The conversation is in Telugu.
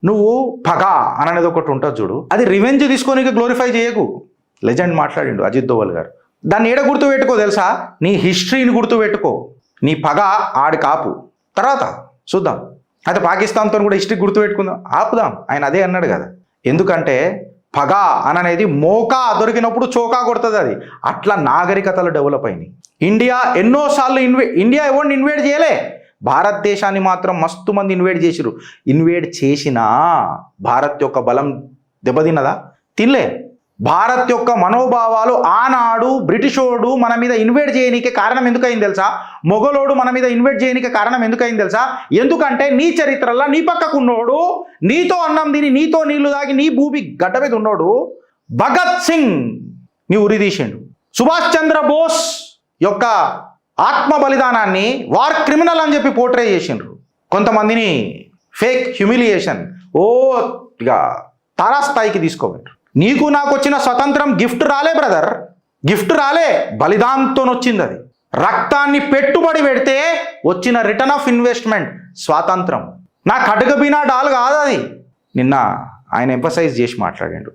నువ్వు పగ అనేది ఒకటి ఉంటుంది చూడు, అది రివెంజ్ తీసుకొని గ్లోరిఫై చేయకు. లెజెండ్ మాట్లాడిండు అజిత్ దోవల్ గారు. దాన్ని ఏడ గుర్తు పెట్టుకో తెలుసా, నీ హిస్టరీని గుర్తు పెట్టుకో. నీ పగ ఆడి కాపు, తర్వాత చూద్దాం. అయితే పాకిస్తాన్తో కూడా హిస్టరీ గుర్తు పెట్టుకుందాం, ఆపుదాం. ఆయన అదే అన్నాడు కదా, ఎందుకంటే పగ అనేది మోకా దొరికినప్పుడు చోకా కొడుతుంది. అది అట్లా నాగరికతలు డెవలప్ అయినాయి. ఇండియా ఎన్నోసార్లు ఇండియా ఎవరిని ఇన్వేడ్ చేయలే, భారతదేశాన్ని మాత్రం మస్తు మంది ఇన్వేడ్ చేసిరు. ఇన్వేడ్ చేసినా భారత్ యొక్క బలం దెబ్బతిన్నదా? తినలే. భారత్ యొక్క మనోభావాలు ఆనాడు బ్రిటిషోడు మన మీద ఇన్వేడ్ చేయనీకే కారణం ఎందుకైంది తెలుసా? మొఘలోడు మన మీద ఇన్వేడ్ చేయనీకే కారణం ఎందుకైంది తెలుసా? ఎందుకంటే నీ చరిత్రలో నీ పక్కకున్నోడు, నీతో అన్నం తిని నీతో నీళ్లు తాగి నీ భూమి గడ్డ మీద ఉన్నోడు భగత్ సింగ్ నీ ఉరి తీసిండు. సుభాష్ చంద్రబోస్ యొక్క ఆత్మ బలిదానాన్ని వార్ క్రిమినల్ అని చెప్పి పోర్ట్రే చేసిండ్రు. కొంతమందిని ఫేక్ హ్యూమిలియేషన్ ఇక తారాస్థాయికి తీసుకోబెట్టారు. నీకు నాకు వచ్చిన స్వతంత్రం గిఫ్ట్ రాలే బ్రదర్, గిఫ్ట్ రాలే, బలిదానంతో వచ్చింది. అది రక్తాన్ని పెట్టుబడి పెడితే వచ్చిన రిటర్న్ ఆఫ్ ఇన్వెస్ట్మెంట్ స్వాతంత్రం. నా కడగబినా డాల్ కాదు అది. నిన్న ఆయన ఎంఫసైజ్ చేసి మాట్లాడాడు.